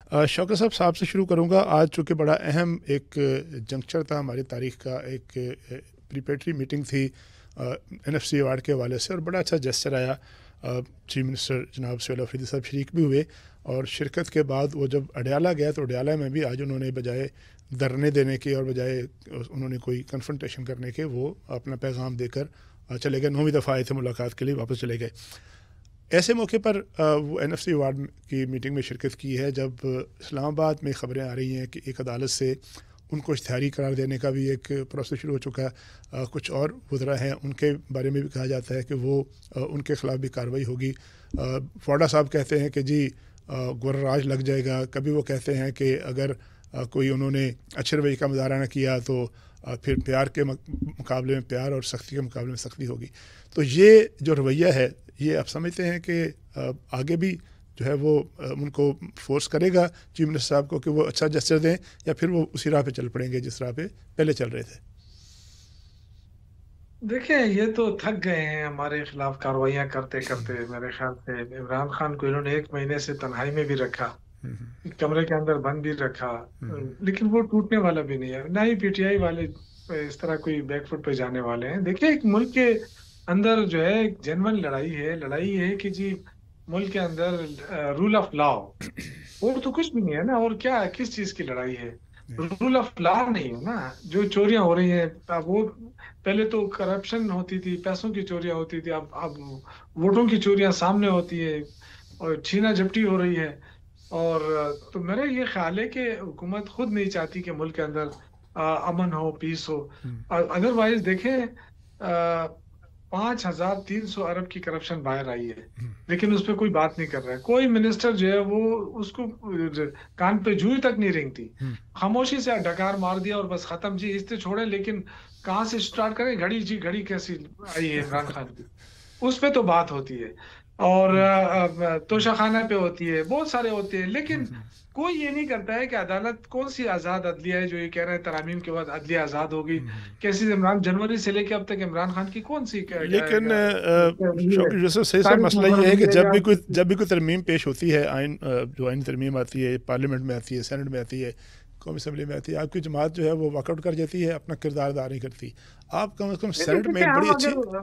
शौकत साहब साहब से शुरू करूँगा। आज चूँकि बड़ा अहम एक जंक्चर था हमारी तारीख़ का, एक प्रिपरेटरी मीटिंग थी NFC अवार्ड के हवाले से, और बड़ा अच्छा जेस्चर आया। चीफ मिनिस्टर जनाब सोहेल अफरीदी साहब शरीक भी हुए, और शिरकत के बाद वो जब अडयाला गया तो अडयाला में भी आज उन्होंने बजाय धरने देने के और बजाय उन्होंने कोई कन्फ्रंटेशन करने के, वो अपना पैगाम देकर चले गए। 9वीं दफ़ा आए थे मुलाकात के लिए, वापस चले गए। ऐसे मौके पर वो NFC अवार्ड की मीटिंग में शिरकत की है, जब इस्लामाबाद में ख़बरें आ रही हैं कि एक अदालत से उनको इश्तिहारी करार देने का भी एक प्रोसेस शुरू हो चुका है। कुछ और वज़रा हैं, उनके बारे में भी कहा जाता है कि वो उनके ख़िलाफ़ भी कार्रवाई होगी। फोडा साहब कहते हैं कि जी गुर्राज लग जाएगा। कभी वो कहते हैं कि अगर कोई उन्होंने अच्छे रवैये का मुजाहरा न किया तो फिर प्यार के मुकाबले में प्यार और सख्ती के मुकाबले में सख्ती होगी। तो ये जो रवैया है, ये आप समझते हैं कि आगे भी जो है वो उनको फोर्स करेगा चीफ मिनिस्टर साहब को कि वो अच्छा जेस्चर दें, या फिर वो उसी राह पे चल पड़ेंगे जिस राह पे पहले चल रहे थे? देखिए, ये तो थक गए हैं हमारे खिलाफ कार्रवाइयां करते करते। मेरे ख्याल से इमरान खान को इन्होंने 1 महीने से तन्हाई में भी रखा, कमरे के अंदर बंद भी रखा, लेकिन वो टूटने वाला भी नहीं है। ना ही PTI वाले इस तरह कोई बैकफुट पे जाने वाले हैं। देखिए, एक मुल्क के अंदर जो है एक जेन्युइन लड़ाई है कि जी मुल्क के अंदर रूल ऑफ लॉ, और तो कुछ भी नहीं है ना। और क्या, किस चीज की लड़ाई है? रूल ऑफ लॉ नहीं है ना। जो चोरियां हो रही हैं, अब वो पहले तो करप्शन होती थी, पैसों की चोरियां होती थी, अब वोटों की चोरियां सामने होती है, और छीना झपटी हो रही है। और तो मेरा ये ख्याल है कि हुकूमत खुद नहीं चाहती कि मुल्क के अंदर अमन हो, पीस हो। अदरवाइज देखें, 5,300 अरब की करप्शन बाहर आई है, लेकिन उस पर कोई बात नहीं कर रहा है। कोई मिनिस्टर जो है वो उसको कान पे जूई तक नहीं रेंगती, खामोशी से डकार मार दिया और बस खत्म जी, इससे छोड़े। लेकिन कहाँ से स्टार्ट करें? घड़ी जी, घड़ी कैसी आई है इमरान खान की, उस पे तो बात होती है। और तोशाखाना पे होती है, बहुत सारे होते हैं, लेकिन कोई ये नहीं करता है कि अदालत कौन सी आजाद अदलिया है जो ये कह रहे हैं तरामीम के बाद अदलिया आजाद होगी। कैसी इमरान जनवरी से लेके अब तक इमरान खान की कौन सी लेकिन शौकत ये यूसुफ सही साहब, तारीख मसला नंबर ये है कि हुई है या जब भी कोई तरमीम पेश होती है, आइन जो आइन तरमीम आती है, पार्लियामेंट में आती है, सेनेट में आती है, कौमी असम्बली में आती है, आपकी जमात जो है वो वर्कआउट कर जाती है, अपना किरदार अदा नहीं करती। आप कम से कम लेकिन सेनेट में देखिए, एक बड़ी हम अच्छी अगर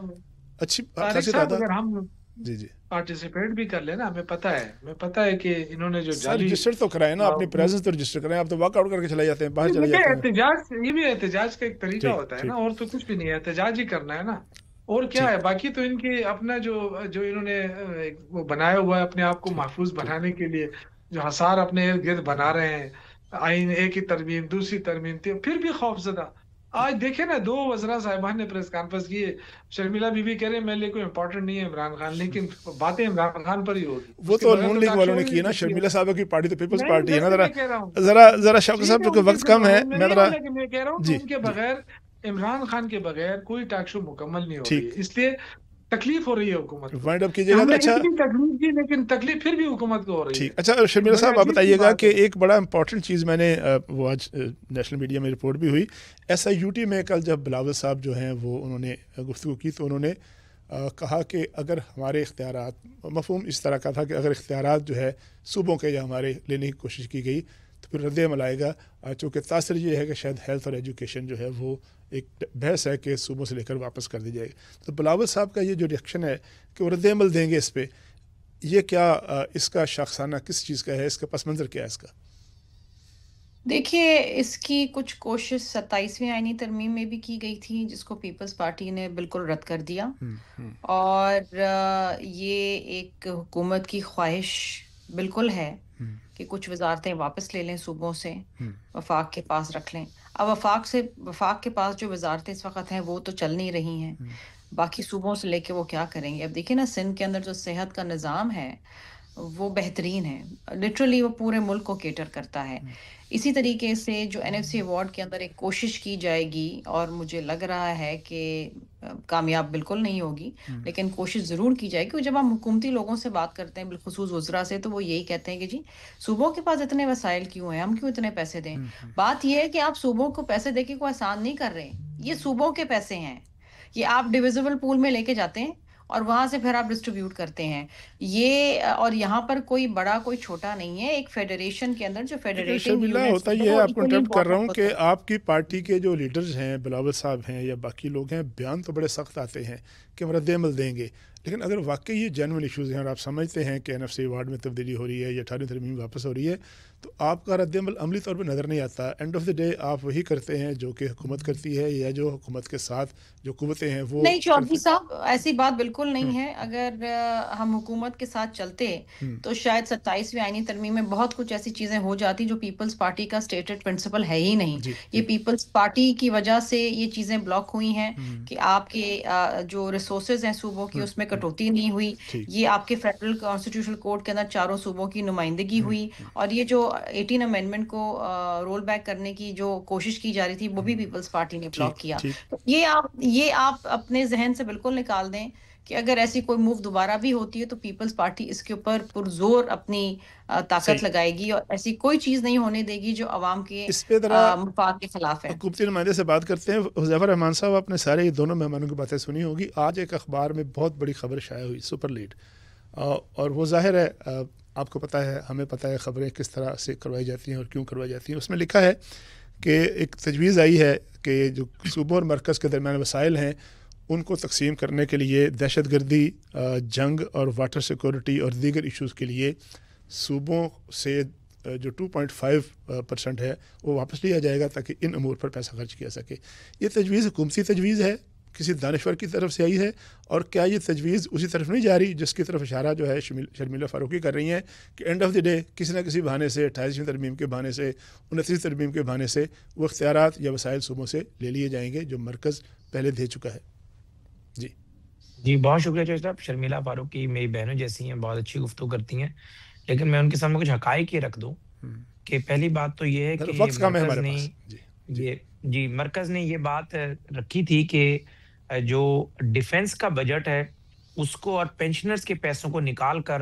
अच्छी तारिक खासी साहब, तादाद। अगर हम जी जी पार्टिसिपेट भी कर लेना, हमें पता है कि इन्होंने जो सर, जाली रजिस्टर तो कराएं ना, अपनी प्रेजेंस तो रजिस्टर कराएं। आप तो वर्कआउट करके चले जाते हैं, बाहर नहीं, चले देखिए, जाते हैं। एहतजाज ये भी एहतजाज का एक तरीका ठीक होता है ना, ठीक और तो कुछ भी नहीं है, एहतजाज ही करना है ना। और क्या ठीक है बाकी? तो इनके अपना जो जो इन्होंने वो बनाया हुआ है अपने आप को ठीक महफूज ठीक बनाने के लिए, जो हसार अपने इर्द गिर्द बना रहे हैं, आइन एक ही तरमीम, दूसरी तरमीम, फिर भी खौफजदा। आज देखे ना, 2 वज़रा साहिबान ने प्रेस कॉन्फ्रेंस की है। शर्मिला बीबी कह रहे हैं मेरे लिए कोई इंपॉर्टेंट नहीं है इमरान खान, लेकिन बातें इमरान खान पर ही होगी, वो उसके तो बगैर नून तो लीग टॉक शो वालों ने ही की नहीं है ना। सकती है। शर्मिला साहब की पार्टी तो पीपल्स नहीं, पार्टी है ना। जैसे जरा मैं कह रहा हूँ, जरा जरा शौकत ठीक साहब है, चूंकि उनके वक्त कम है, मैं मैं नहीं जरा। बोला कि मैं कह रहा हूँ कि जी उनके जी बगैर, इमरान खान के बगैर कोई टॉक शो मुकम्मल नहीं हो रही है, ठीक, इसलिए तकलीफ हो रही है हुकूमत को। वाइंड अप कीजिएगा तो हमने अच्छा। एक भी तकलीफ की, लेकिन तकलीफ फिर भी हुकूमत को हो रही है। ठीक, अच्छा तो शर्मिला बड़े साहब, आप अजीब सी बताइएगा बात कि है। एक बड़ा इंपॉर्टेंट चीज़ मैंने वो आज नेशनल मीडिया में रिपोर्ट भी हुई। SIUT में कल जब बिलावल साहब जो हैं वो उन्होंने गुफ्तगू की, तो उन्होंने कहा कि अगर हमारे इख्तियारात, मफहूम इस तरह का था कि अगर इख्तियारात जो है सूबों के या हमारे लेने की कोशिश की गई तो फिर रद्द अमल आएगा। चूँकि तासर ये है कि शायद हेल्थ और एजुकेशन जो है वो एक बहस है कि सूबों से लेकर वापस कर दी जाएगी। तो बिलावल साहब का ये जो रिएक्शन है कि वो रद्द अमल देंगे इस पर, ये क्या इसका शख्साना किस चीज़ का है, इसका पस मंज़र क्या है इसका? देखिए, इसकी कुछ कोशिश 27वीं आईनी तरमीम में भी की गई थी, जिसको पीपल्स पार्टी ने बिल्कुल रद्द कर दिया। हम्म। और ये एक हुकूमत की ख्वाहिश बिल्कुल है हम्म। कि कुछ वजारतें वापस ले लें सूबों से, हम्म। वफाक के पास रख लें। अब वफाक के पास जो वजारतें इस वक्त हैं वो तो चल नहीं रही हैं, बाकी सूबों से लेके वो क्या करेंगे? अब देखिए ना, सिंध के अंदर जो सेहत का निज़ाम है वो बेहतरीन है, लिटरली वो पूरे मुल्क को केटर करता है। इसी तरीके से जो NFC अवार्ड के अंदर एक कोशिश की जाएगी, और मुझे लग रहा है कि कामयाब बिल्कुल नहीं होगी, लेकिन कोशिश ज़रूर की जाएगी। और जब हम हुकूमती लोगों से बात करते हैं, बिलखुसूस वज़रा से, तो वो यही कहते हैं कि जी सूबों के पास इतने वसाइल क्यों हैं, हम क्यों इतने पैसे दें। बात यह है कि आप सूबों को पैसे दे के कोई एहसान नहीं कर रहे, ये सूबों के पैसे हैं, ये आप डिविजिबल पूल में लेके जाते हैं اور وہاں سے پھر آپ ڈسٹریبیوٹ کرتے ہیں. یہ اور یہاں پر کوئی بڑا کوئی چھوٹا نہیں ہے. ایک فیڈریشن کے اندر جو فیڈریٹنگ شرمیلا یونٹس ہوتا ہیں یہ ہے، وہ آپ کو ایکولی انٹرپٹ کر رہا ہوں امپورٹنٹ کہ ہوتے ہیں. آپ کی پارٹی کے جو لیڈرز ہیں، بلاول صاحب ہیں یا باقی لوگ ہیں، بیان تو بڑے سخت آتے ہیں کہ ہم رد عمل دیں گے، لیکن اگر واقعی یہ جینوئن ایشوز ہیں اور آپ سمجھتے ہیں کہ NFC ایوارڈ میں تبدیلی ہو رہی ہے یا 18 ترمیم واپس ہو رہی ہے، تو آپ کا رد عمل عملی طور پہ نظر نہیں آتا. اینڈ آف دا ڈے آپ وہی کرتے ہیں جو کہ حکومت کرتی ہے یا جو حکومت کے ساتھ جو قوتیں ہیں وہ نہیں چودھری کرتے صاحب، ایسی بات بالکل ہیں. نہیں ہے. اگر ہم حکومت کے ساتھ چلتے تو شاید 27ویں آئینی ترمیم میں بہت کچھ ایسی چیزیں ہو جاتی جو پیپلز پارٹی کا اسٹیٹڈ پرنسپل ہے ہی نہیں. جی یہ پیپلز پارٹی کی وجہ سے یہ چیزیں بلاک ہوئی ہیں کہ آپ کے جو ریسورسز ہیں صوبوں کی اس میں کٹوتی نہیں ہوئی. ٹھیک. یہ آپ کے فیڈرل کانسٹیٹیوشنل کوڈ کے اندر چاروں صوبوں کی نمائندگی ہوئی. اور یہ جو 18 امینڈمنٹ کو رول بیک کرنے کی جو کوشش کی جا رہی تھی وہ بھی پیپلز پارٹی نے بلاک کیا. ٹھیک. یہ آپ اپنے ذہن سے بالکل نکال دیں کہ اگر ایسی کوئی موو دوبارہ بھی ہوتی ہے تو پیپلز پارٹی اس کے اوپر پرزور اپنی طاقت لگائے گی اور ایسی کوئی چیز نہیں ہونے دے گی جو عوام کے اس پہ ذرا مفاد کے خلاف ہے. حکومتی نمائندے سے بات کرتے ہیں. حذیفہ رحمان صاحب، آپ نے سارے دونوں مہمانوں کی باتیں سنی ہوگی. آج ایک اخبار میں بہت بڑی خبر شائع ہوئی، سپر لیڈ، اور وہ ظاہر ہے آپ کو پتہ ہے، ہمیں پتہ ہے خبریں کس طرح سے کروائی جاتی ہیں اور کیوں کروائی جاتی ہیں. اس میں لکھا ہے کہ ایک تجویز آئی ہے کہ جو صوبوں اور مرکز کے درمیان وسائل ہیں ان کو تقسیم کرنے کے لیے دہشت گردی، جنگ اور واٹر سیکورٹی اور دیگر ایشوز کے لیے صوبوں سے جو 2.5% ہے وہ واپس لیا جائے گا تاکہ ان امور پر پیسہ خرچ کیا سکے. یہ تجویز حکومتی تجویز ہے، کسی دانشور کی طرف سے آئی ہے، اور کیا یہ تجویز اسی طرف نہیں جا رہی جس کی طرف اشارہ جو ہے شرمیلا فاروقی کر رہی ہیں کہ اینڈ آف دی ڈے کسی نہ کسی بہانے سے 28ویں ترمیم کے بہانے سے 29ویں ترمیم کے بہانے سے وہ اختیارات یا وسائل صوبوں سے لے لیے جائیں گے جو مرکز پہلے دے چکا ہے. جی بہت شکریہ چوہدری صاحب. شرمیلا فاروقی میری بہنوں جیسی ہیں، بہت اچھی گفتگو کرتی ہیں، لیکن میں ان کے سامنے کچھ حقائق یہ رکھ دوں کہ پہلی بات تو یہ ہے کہ مرکز نے یہ بات رکھی تھی کہ جو ڈیفنس کا بجٹ ہے اس کو اور پینشنرز کے پیسوں کو نکال کر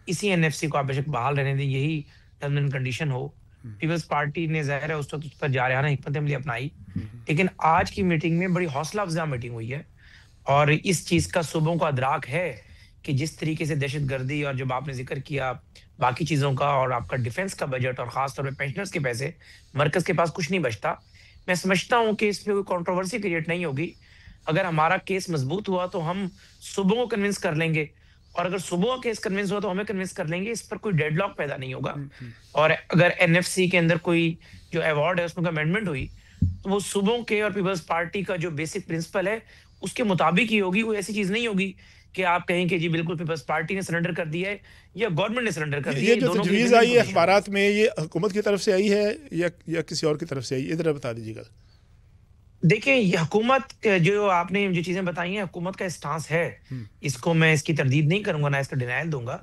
اسی NFC کو آپ بے شک بحال رہنے دیں، یہی ٹرم اینڈ کنڈیشن ہو. پیپلز پارٹی نے ظاہر ہے اس وقت اس پر جارحانہ حکمت عملی اپنائی، لیکن آج کی میٹنگ میں بڑی حوصلہ افزا میٹنگ ہوئی ہے اور اس چیز کا صوبوں کا ادراک ہے کہ جس طریقے سے دہشت گردی اور جب آپ نے ذکر کیا باقی چیزوں کا اور آپ کا ڈیفنس کا بجٹ اور خاص طور پہ پینشنرز کے پیسے، مرکز کے پاس کچھ نہیں بچتا. میں سمجھتا ہوں کہ اس میں کوئی کنٹروورسی کریٹ نہیں ہوگی. اگر ہمارا کیس مضبوط ہوا تو ہم صوبوں کو کنونس کر لیں گے، اور اگر صوبوں کا کیس کنونس ہوا تو ہمیں کنونس کر لیں گے. اس پر کوئی ڈیڈ لاک پیدا نہیں ہوگا. اور اگر NFC کے اندر کوئی جو ایوارڈ ہے اس میں کوئی امینڈمنٹ ہوئی تو وہ صوبوں کے اور پیپلز پارٹی کا جو بیسک پرنسپل ہے اس کے مطابق ہی ہوگی. کوئی ایسی چیز نہیں ہوگی کہ آپ کہیں کہ جی بالکل پیپلز پارٹی نے سرنڈر کر دیا ہے یا گورنمنٹ نے سرنڈر کر دیا ہے. یہ جو تجویز آئی ہے اخبارات میں، یہ حکومت کی طرف سے آئی ہے یا کسی اور کی طرف سے آئی ہے؟ ادھر بتا دیجیے گا. دیکھیں، یہ حکومت جو آپ نے جو چیزیں بتائی ہیں حکومت کا اسٹانس ہے، اس کو میں اس کی تردید نہیں کروں گا، نہ اس کا ڈینائل دوں گا.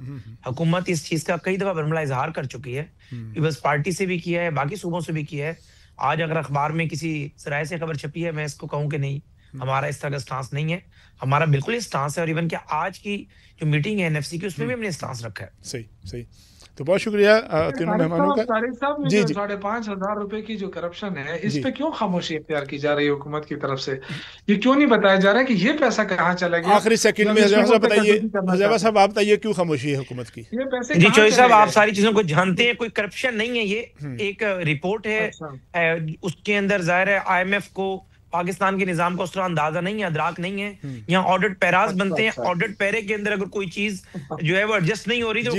حکومت اس چیز کا کئی دفعہ برملا اظہار کر چکی ہے، پیپلز پارٹی سے بھی کیا ہے، باقی صوبوں سے بھی کیا ہے. آج اگر اخبار میں کسی ذرائع سے خبر چھپی ہے میں اس کو کہوں کہ نہیں، ہمارا اس طرح کا اسٹانس نہیں ہے. ہمارا بالکل اسٹانس ہے، اور ایون کہ آج کی جو میٹنگ ہے NFC کی اس میں بھی ہم نے اسٹانس رکھا ہے. صحیح. تو بہت شکریہ تینوں مہمانوں کا. صاحب میں جو 5,500 روپے کی جو کرپشن ہے اس پہ کیوں خاموشی اختیار کی جا رہی ہے حکومت کی طرف سے؟ یہ کیوں نہیں بتایا جا رہا کہ یہ پیسہ کہاں چلا گیا؟ آخری سیکنڈ میں حذیفہ صاحب آپ بتائیے کیوں خاموشی ہے حکومت کی؟ جی چوہدری صاحب، آپ ساری چیزوں کو جانتے ہیں، کوئی کرپشن نہیں ہے. یہ ایک رپورٹ ہے، اس کے اندر ظاہر ہے IMF کو پاکستان کے نظام کا اس طرح اندازہ نہیں ہے، ادراک نہیں ہے. یہاں آڈٹ پیراز بنتے ہیں، آڈٹ پیرے کے اندر اگر کوئی چیز جو ہے وہ ایڈجسٹ نہیں ہو رہی تو